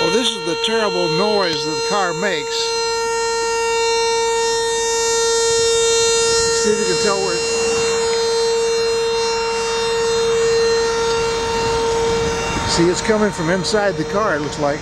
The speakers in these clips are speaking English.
Well, this is the terrible noise that the car makes. See if you can tell where. See, it's coming from inside the car, it looks like.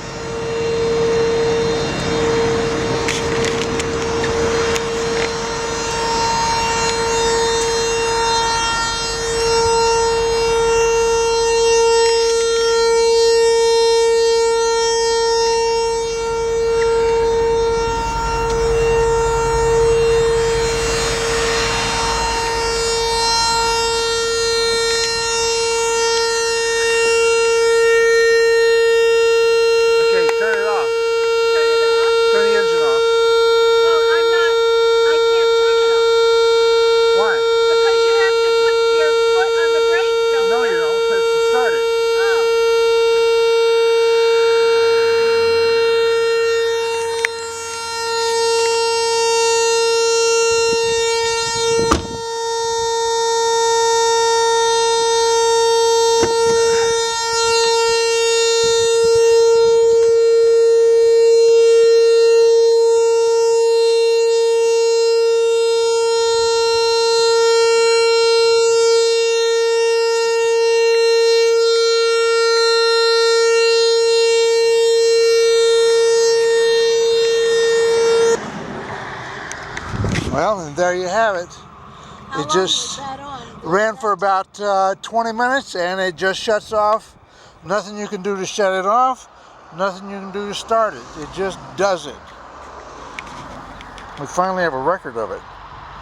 Well, and there you have it. How it just ran for about 20 minutes and it just shuts off. Nothing you can do to shut it off. Nothing you can do to start it. It just does it. We finally have a record of it.